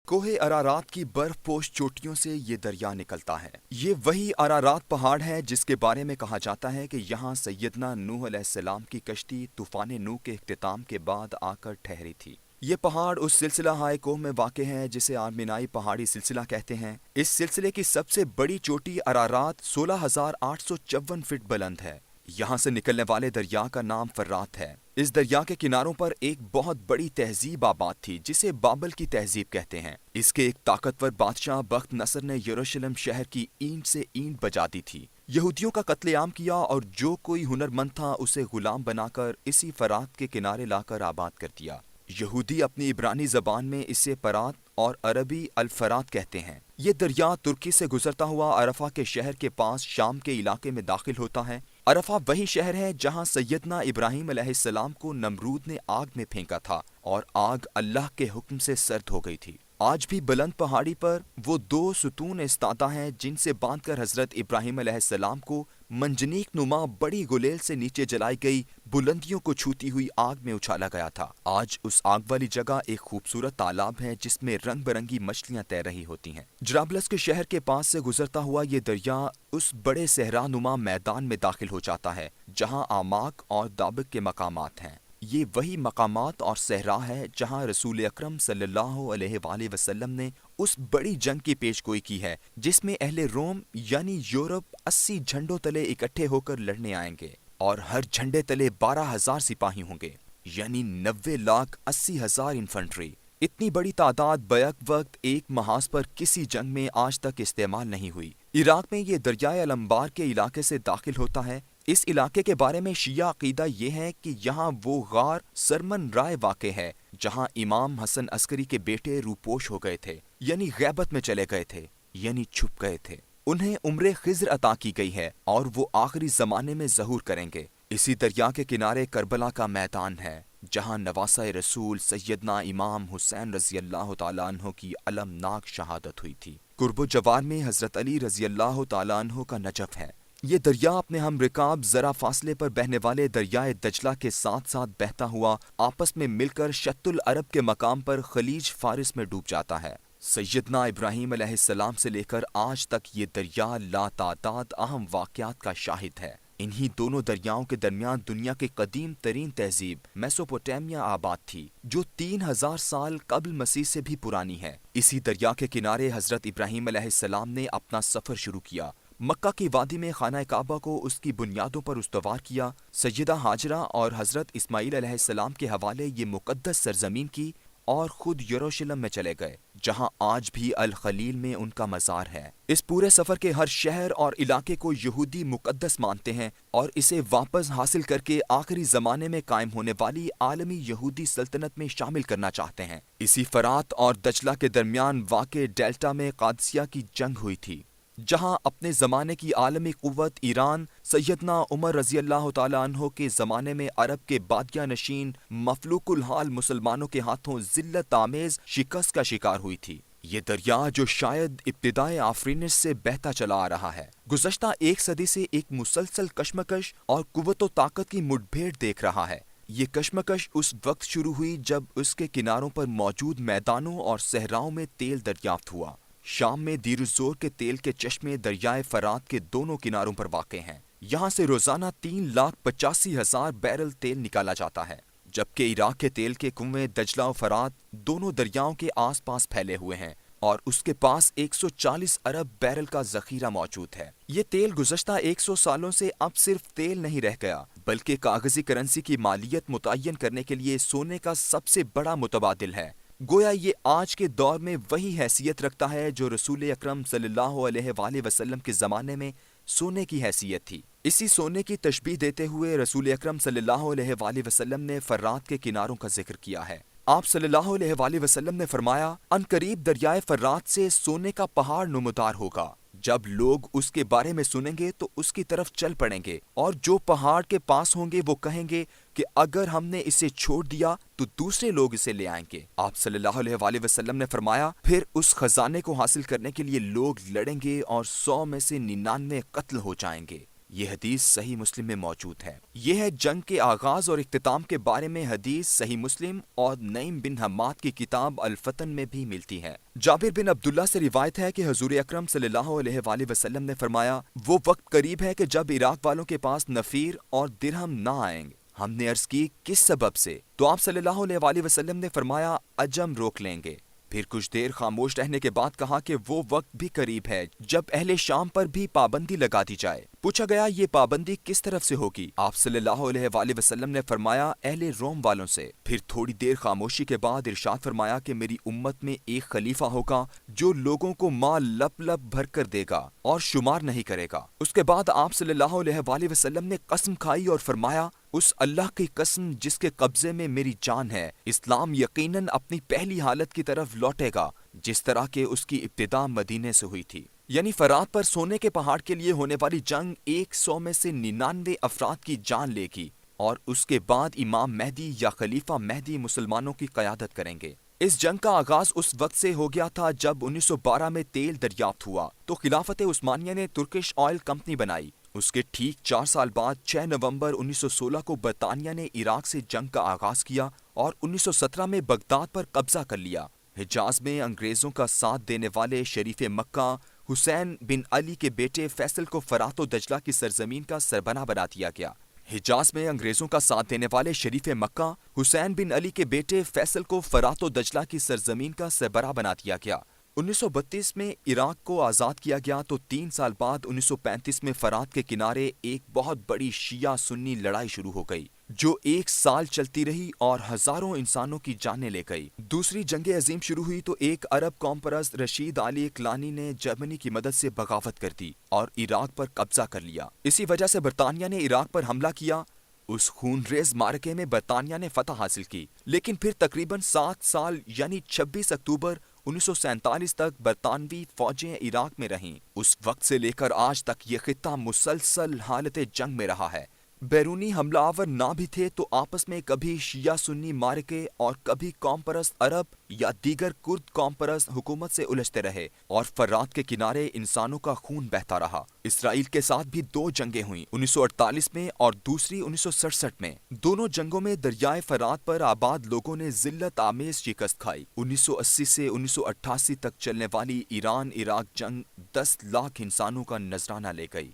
کوہ ارارات کی برف پوش چوٹیوں سے یہ دریا نکلتا ہے۔ یہ وہی ارارات پہاڑ ہے جس کے بارے میں کہا جاتا ہے کہ یہاں سیدنا نوح علیہ السلام کی کشتی طوفان نوح کے اختتام کے بعد آ کر ٹھہری تھی۔ یہ پہاڑ اس سلسلہ ہائے کوہ میں واقع ہے جسے آرمینائی پہاڑی سلسلہ کہتے ہیں۔ اس سلسلے کی سب سے بڑی چوٹی ارارات 16,854 فٹ بلند ہے۔ یہاں سے نکلنے والے دریا کا نام فرات ہے۔ اس دریا کے کناروں پر ایک بہت بڑی تہذیب آباد تھی جسے بابل کی تہذیب کہتے ہیں۔ اس کے ایک طاقتور بادشاہ بخت نصر نے یروشلم شہر کی اینٹ سے اینٹ بجا دی تھی، یہودیوں کا قتل عام کیا اور جو کوئی ہنرمند تھا اسے غلام بنا کر اسی فرات کے کنارے لا کر آباد کر دیا۔ یہودی اپنی عبرانی زبان میں اسے پرات اور عربی الفرات کہتے ہیں۔ یہ دریا ترکی سے گزرتا ہوا عرفہ کے شہر کے پاس شام کے علاقے میں داخل ہوتا ہے۔ عرفہ وہی شہر ہے جہاں سیدنا ابراہیم علیہ السلام کو نمرود نے آگ میں پھینکا تھا اور آگ اللہ کے حکم سے سرد ہو گئی تھی۔ آج بھی بلند پہاڑی پر وہ دو ستون استادہ ہیں جن سے باندھ کر حضرت ابراہیم علیہ السلام کو منجنیق نما بڑی گلیل سے نیچے جلائی گئی بلندیوں کو چھوتی ہوئی آگ میں اچھالا گیا تھا۔ آج اس آگ والی جگہ ایک خوبصورت تالاب ہے جس میں رنگ برنگی مچھلیاں تیر رہی ہوتی ہیں۔ جرابلس کے شہر کے پاس سے گزرتا ہوا یہ دریا اس بڑے صحرا نما میدان میں داخل ہو جاتا ہے جہاں آماک اور دابق کے مقامات ہیں۔ یہ وہی مقامات اور صحرا ہے جہاں رسول اکرم صلی اللہ علیہ وآلہ وسلم نے اس بڑی جنگ کی پیش گوئی کی ہے جس میں اہل روم یعنی یورپ 80 جھنڈوں تلے اکٹھے ہو کر لڑنے آئیں گے اور ہر جھنڈے تلے 12,000 سپاہی ہوں گے، یعنی 90,80,000 انفنٹری۔ اتنی بڑی تعداد بیک وقت ایک محاذ پر کسی جنگ میں آج تک استعمال نہیں ہوئی۔ عراق میں یہ دریائے الانبار کے علاقے سے داخل ہوتا ہے۔ اس علاقے کے بارے میں شیعہ عقیدہ یہ ہے کہ یہاں وہ غار سرمن رائے واقع ہے جہاں امام حسن عسکری کے بیٹے روپوش ہو گئے تھے، یعنی غیبت میں چلے گئے تھے، یعنی چھپ گئے تھے۔ انہیں عمر خضر عطا کی گئی ہے اور وہ آخری زمانے میں ظہور کریں گے۔ اسی دریا کے کنارے کربلا کا میدان ہے جہاں نواسہ رسول سیدنا امام حسین رضی اللہ تعالیٰ عنہ کی المناک شہادت ہوئی تھی۔ قرب و جوار میں حضرت علی رضی اللہ تعالیٰ عنہ کا نجف ہے۔ یہ دریا اپنے ہم رکاب ذرا فاصلے پر بہنے والے دریائے دجلہ کے ساتھ ساتھ بہتا ہوا آپس میں مل کر شط العرب کے مقام پر خلیج فارس میں ڈوب جاتا ہے۔ سیدنا ابراہیم علیہ السلام سے لے کر آج تک یہ دریا لاتعداد اہم واقعات کا شاہد ہے۔ انہی دونوں دریاؤں کے درمیان دنیا کی قدیم ترین تہذیب میسوپوٹیمیا آباد تھی جو 3,000 سال قبل مسیح سے بھی پرانی ہے۔ اسی دریا کے کنارے حضرت ابراہیم علیہ السلام نے اپنا سفر شروع کیا۔ مکہ کی وادی میں خانہ کعبہ کو اس کی بنیادوں پر استوار کیا۔ سیدہ ہاجرہ اور حضرت اسماعیل علیہ السلام کے حوالے یہ مقدس سرزمین کی اور خود یروشلم میں چلے گئے جہاں آج بھی الخلیل میں ان کا مزار ہے۔ اس پورے سفر کے ہر شہر اور علاقے کو یہودی مقدس مانتے ہیں اور اسے واپس حاصل کر کے آخری زمانے میں قائم ہونے والی عالمی یہودی سلطنت میں شامل کرنا چاہتے ہیں۔ اسی فرات اور دجلہ کے درمیان واقع ڈیلٹا میں قادسیہ کی جنگ ہوئی تھی جہاں اپنے زمانے کی عالمی قوت ایران سیدنا عمر رضی اللہ تعالیٰ عنہ کے زمانے میں عرب کے بادیہ نشین مفلوق الحال مسلمانوں کے ہاتھوں ذلت آمیز شکست کا شکار ہوئی تھی۔ یہ دریا جو شاید ابتدائے آفرینش سے بہتا چلا آ رہا ہے، گزشتہ 1 صدی سے ایک مسلسل کشمکش اور قوت و طاقت کی مٹ بھیڑ دیکھ رہا ہے۔ یہ کشمکش اس وقت شروع ہوئی جب اس کے کناروں پر موجود میدانوں اور صحراؤں میں تیل دریافت ہوا۔ شام میں دیر الزور کے تیل کے چشمے دریائے فرات کے دونوں کناروں پر واقع ہیں۔ یہاں سے روزانہ 3,85,000 بیرل تیل نکالا جاتا ہے، جبکہ عراق کے تیل کے کنویں دجلہ و فرات دونوں دریاؤں کے آس پاس پھیلے ہوئے ہیں اور اس کے پاس 140 ارب بیرل کا ذخیرہ موجود ہے۔ یہ تیل گزشتہ 100 سالوں سے اب صرف تیل نہیں رہ گیا بلکہ کاغذی کرنسی کی مالیت متعین کرنے کے لیے سونے کا سب سے بڑا متبادل ہے۔ گویا یہ آج کے دور میں وہی حیثیت رکھتا ہے جو رسول اکرم صلی اللہ علیہ وآلہ وسلم کے زمانے میں سونے کی حیثیت تھی۔ اسی سونے کی تشبیہ دیتے ہوئے رسول اکرم صلی اللہ علیہ وآلہ وسلم نے فرات کے کناروں کا ذکر کیا ہے۔ آپ صلی اللہ علیہ وآلہ وسلم نے فرمایا، ان قریب دریائے فرات سے سونے کا پہاڑ نمودار ہوگا۔ جب لوگ اس کے بارے میں سنیں گے تو اس کی طرف چل پڑیں گے اور جو پہاڑ کے پاس ہوں گے وہ کہیں گے کہ اگر ہم نے اسے چھوڑ دیا تو دوسرے لوگ اسے لے آئیں گے۔ آپ صلی اللہ علیہ وآلہ وسلم نے فرمایا، پھر اس خزانے کو حاصل کرنے کے لیے لوگ لڑیں گے اور 100 میں سے 99 قتل ہو جائیں گے۔ یہ حدیث صحیح مسلم میں موجود ہے۔ یہ ہے جنگ کے آغاز اور اختتام کے بارے میں حدیث صحیح مسلم اور نعیم بن حماد کی کتاب الفتن میں بھی ملتی ہے۔ جابر بن عبداللہ سے روایت ہے کہ حضور اکرم صلی اللہ علیہ وآلہ وسلم نے فرمایا، وہ وقت قریب ہے کہ جب عراق والوں کے پاس نفیر اور درہم نہ آئیں گے۔ ہم نے عرض کی کس سبب سے؟ تو آپ صلی اللہ علیہ وآلہ وسلم نے فرمایا عجم روک لیں گے۔ پھر کچھ دیر خاموش رہنے کے بعد کہا کہ وہ وقت بھی قریب ہے جب اہل شام پر بھی پابندی لگا دی جائے۔ پوچھا گیا یہ پابندی کس طرف سے ہوگی؟ آپ صلی اللہ علیہ وآلہ وسلم نے فرمایا اہل روم والوں سے۔ پھر تھوڑی دیر خاموشی کے بعد ارشاد فرمایا کہ میری امت میں ایک خلیفہ ہوگا جو لوگوں کو مال لپ لپ بھر کر دے گا اور شمار نہیں کرے گا۔ اس کے بعد آپ صلی اللہ علیہ وآلہ وسلم نے قسم کھائی اور فرمایا اس اللہ کی قسم جس کے قبضے میں میری جان ہے، اسلام یقیناً اپنی پہلی حالت کی طرف لوٹے گا جس طرح کہ اس کی ابتدا مدینے سے ہوئی تھی۔ یعنی فرات پر سونے کے پہاڑ کے لیے ہونے والی جنگ 100 میں سے 99 افراد کی جان لے گی اور اس کے بعد امام مہدی یا خلیفہ مہدی مسلمانوں کی قیادت کریں گے۔ اس جنگ کا آغاز اس وقت سے ہو گیا تھا جب 1912 میں تیل دریافت ہوا تو خلافت عثمانیہ نے ترکش آئل کمپنی بنائی۔ اس کے ٹھیک 4 سال بعد 6 نومبر 1916 کو برطانیہ نے عراق سے جنگ کا آغاز کیا اور 1917 میں بغداد پر قبضہ کر لیا۔ حجاز میں انگریزوں کا ساتھ دینے والے شریف مکہ حسین بن علی کے بیٹے فیصل کو فرات و دجلہ کی سرزمین کا سربراہ بنا دیا گیا۔ حجاز میں انگریزوں کا ساتھ دینے والے شریف مکہ حسین بن علی کے بیٹے فیصل کو فرات و دجلہ کی سرزمین کا سربراہ بنا دیا گیا۔ 1932 میں عراق کو آزاد کیا گیا تو 3 سال بعد 1935 میں فرات کے کنارے ایک بہت بڑی شیعہ سنی لڑائی شروع ہو گئی جو 1 سال چلتی رہی اور ہزاروں انسانوں کی جانیں لے گئی۔ دوسری جنگ عظیم شروع ہوئی تو ایک عرب قوم پرست رشید علی اکلانی نے جرمنی کی مدد سے بغاوت کر دی اور عراق پر قبضہ کر لیا۔ اسی وجہ سے برطانیہ نے عراق پر حملہ کیا۔ اس خونریز معرکے میں برطانیہ نے فتح حاصل کی، لیکن پھر تقریباً 7 سال یعنی 26 اکتوبر 1947 تک برطانوی فوجیں عراق میں رہیں۔ اس وقت سے لے کر آج تک یہ خطہ مسلسل حالت جنگ میں رہا ہے۔ بیرونی حملہ آور نہ بھی تھے تو آپس میں کبھی شیعہ سنی معرکے اور کبھی قوم پرست عرب یا دیگر کرد قوم پرست حکومت سے الجھتے رہے اور فرات کے کنارے انسانوں کا خون بہتا رہا۔ اسرائیل کے ساتھ بھی 2 جنگیں ہوئیں، 1948 میں اور دوسری 1967 میں۔ دونوں جنگوں میں دریائے فرات پر آباد لوگوں نے ذلت آمیز شکست کھائی۔ 1980 سے 1988 تک چلنے والی ایران عراق جنگ 10 لاکھ انسانوں کا نذرانہ لے گئی۔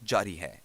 جاری ہے۔